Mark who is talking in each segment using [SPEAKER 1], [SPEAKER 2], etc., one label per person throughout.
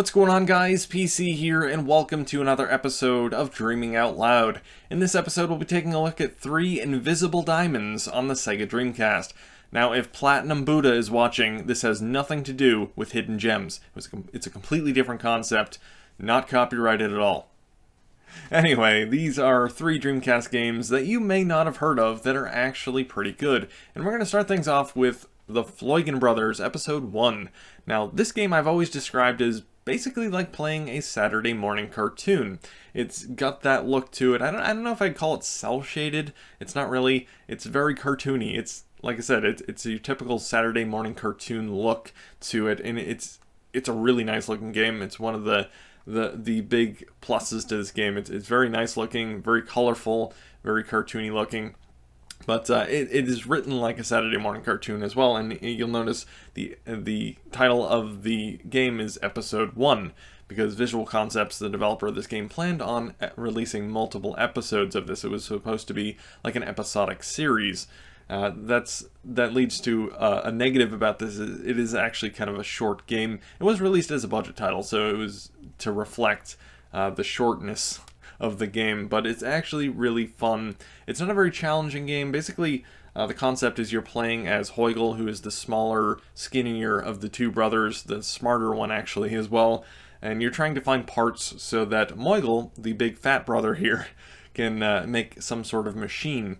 [SPEAKER 1] What's going on, guys? PC here, and welcome to another episode of Dreaming Out Loud. In this episode, we'll be taking a look at 3 invisible diamonds on the Sega Dreamcast. Now, if Platinum Buddha is watching, this has nothing to do with hidden gems. It's a completely different concept, not copyrighted at all. Anyway, these are 3 Dreamcast games that you may not have heard of that are actually pretty good. And we're going to start things off with the Floyd Brothers Episode 1. Now, this game I've always described as basically like playing a Saturday morning cartoon. It's got that look to it. I don't know if I'd call it cel-shaded. It's not really. It's very cartoony. It's, like I said, it's your typical Saturday morning cartoon look to it, and it's a really nice looking game. It's one of the big pluses to this game. It's very nice looking, very colorful, very cartoony looking. But it is written like a Saturday morning cartoon as well, and you'll notice the title of the game is Episode 1, because Visual Concepts, the developer of this game, planned on releasing multiple episodes of this. It was supposed to be like an episodic series. That leads to a negative about this. It is actually kind of a short game. It was released as a budget title, so it was to reflect the shortness of the game, but it's actually really fun. It's not a very challenging game. Basically, the concept is you're playing as Heugel, who is the smaller, skinnier of the 2 brothers, the smarter one actually as well, and you're trying to find parts so that Meugel, the big fat brother here, can make some sort of machine.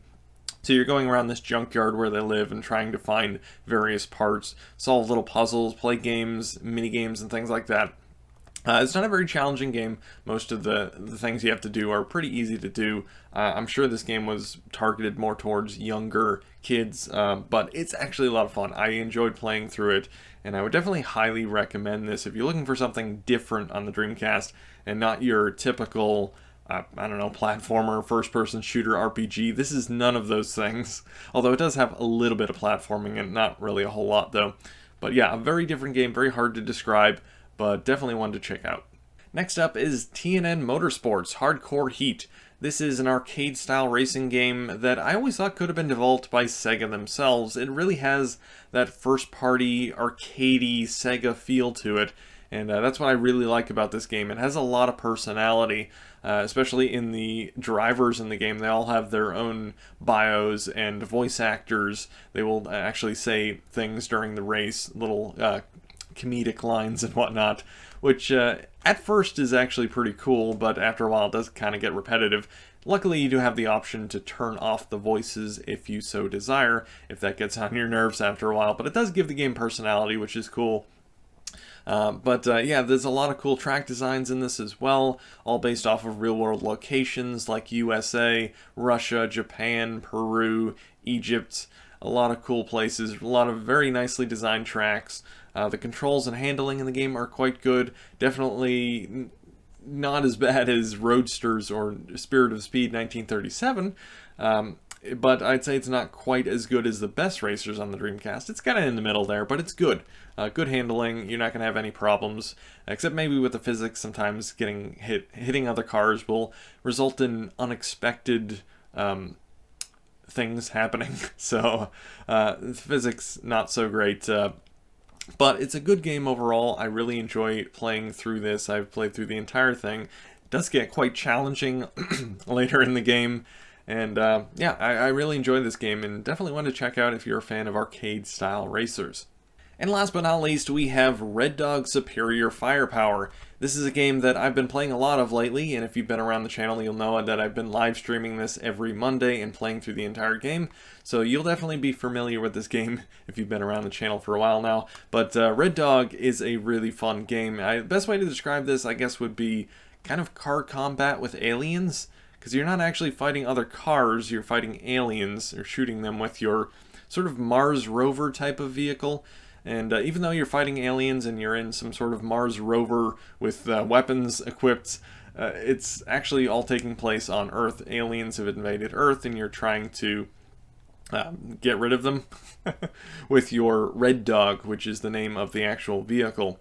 [SPEAKER 1] So you're going around this junkyard where they live and trying to find various parts, solve little puzzles, play games, mini games, and things like that. It's not a very challenging game. Most of the things you have to do are pretty easy to do. I'm sure this game was targeted more towards younger kids, but it's actually a lot of fun. I enjoyed playing through it, and I would definitely highly recommend this if you're looking for something different on the Dreamcast and not your typical platformer, first-person shooter RPG. This is none of those things, although it does have a little bit of platforming and not really a whole lot, though. But yeah, a very different game, very hard to describe, but definitely one to check out. Next up is TNN Motorsports Hardcore Heat. This is an arcade-style racing game that I always thought could have been developed by Sega themselves. It really has that first-party, arcadey Sega feel to it, and that's what I really like about this game. It has a lot of personality, especially in the drivers in the game. They all have their own bios and voice actors. They will actually say things during the race, little comedic lines and whatnot, which at first is actually pretty cool, but after a while it does kind of get repetitive. Luckily, you do have the option to turn off the voices if you so desire, if that gets on your nerves after a while, but it does give the game personality, which is cool. Yeah, there's a lot of cool track designs in this as well, all based off of real-world locations like USA, Russia, Japan, Peru, Egypt. A lot of cool places, a lot of very nicely designed tracks. The controls and handling in the game are quite good. Definitely not as bad as Roadsters or Spirit of Speed 1937, but I'd say it's not quite as good as the best racers on the Dreamcast. It's kind of in the middle there, but it's good. Good handling. You're not going to have any problems, except maybe with the physics. Sometimes hitting other cars will result in unexpected things happening. So physics not so great, but it's a good game overall. I really enjoy playing through this. I've played through the entire thing. It does get quite challenging later in the game, and yeah, I really enjoy this game and definitely want to check out if you're a fan of arcade style racers. And last but not least, we have Red Dog Superior Firepower. This is a game that I've been playing a lot of lately, and if you've been around the channel, you'll know that I've been live streaming this every Monday and playing through the entire game, so you'll definitely be familiar with this game if you've been around the channel for a while now. But Red Dog is a really fun game. The best way to describe this, I guess, would be kind of car combat with aliens, because you're not actually fighting other cars, you're fighting aliens, or shooting them with your sort of Mars rover type of vehicle. And even though you're fighting aliens and you're in some sort of Mars rover with weapons equipped, it's actually all taking place on Earth. Aliens have invaded Earth and you're trying to get rid of them with your Red Dog, which is the name of the actual vehicle.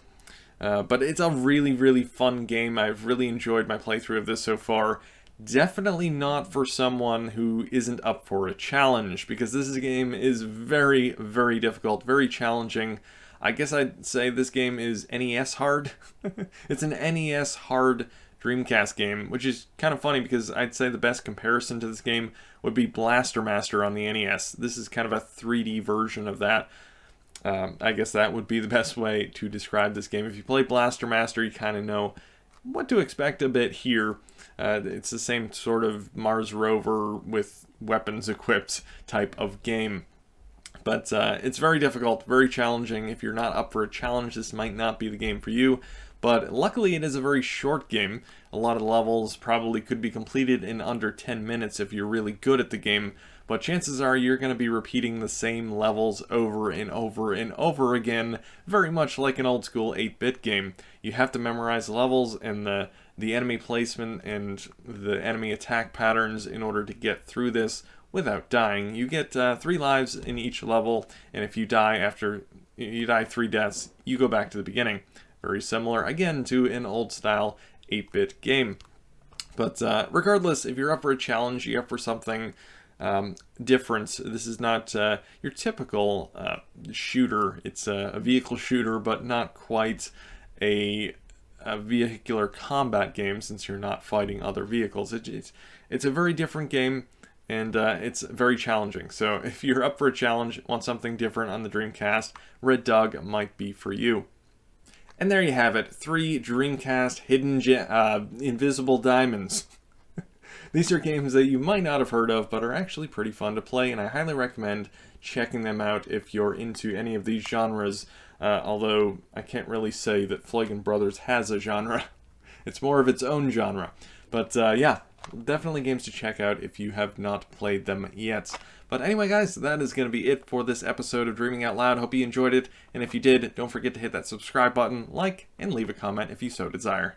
[SPEAKER 1] But it's a really, really fun game. I've really enjoyed my playthrough of this so far. Definitely not for someone who isn't up for a challenge, because this game is very, very difficult, very challenging. I guess I'd say this game is NES hard. It's an NES hard Dreamcast game, which is kind of funny because I'd say the best comparison to this game would be Blaster Master on the NES. This is kind of a 3D version of that. I guess that would be the best way to describe this game. If you play Blaster Master, you kind of know what to expect a bit here. It's the same sort of Mars rover with weapons equipped type of game. But it's very difficult, very challenging. If you're not up for a challenge, this might not be the game for you. But luckily it is a very short game. A lot of the levels probably could be completed in under 10 minutes if you're really good at the game. But chances are you're going to be repeating the same levels over and over and over again, very much like an old school 8-bit game. You have to memorize the levels and the enemy placement and the enemy attack patterns in order to get through this without dying. You get 3 lives in each level, and if you die after you die 3 deaths, you go back to the beginning. Very similar, again, to an old-style 8-bit game. But regardless, if you're up for a challenge, you're up for something different. This is not your typical shooter. It's a vehicle shooter, but not quite a vehicular combat game since you're not fighting other vehicles. It's a very different game, and it's very challenging. So if you're up for a challenge, want something different on the Dreamcast, Red Dog might be for you. And there you have it, 3 Dreamcast hidden invisible diamonds. These are games that you might not have heard of, but are actually pretty fun to play, and I highly recommend checking them out if you're into any of these genres, although I can't really say that Floyd Brothers has a genre. It's more of its own genre. But yeah, definitely games to check out if you have not played them yet. But anyway, guys, that is going to be it for this episode of Dreaming Out Loud. Hope you enjoyed it, and if you did, don't forget to hit that subscribe button, like, and leave a comment if you so desire.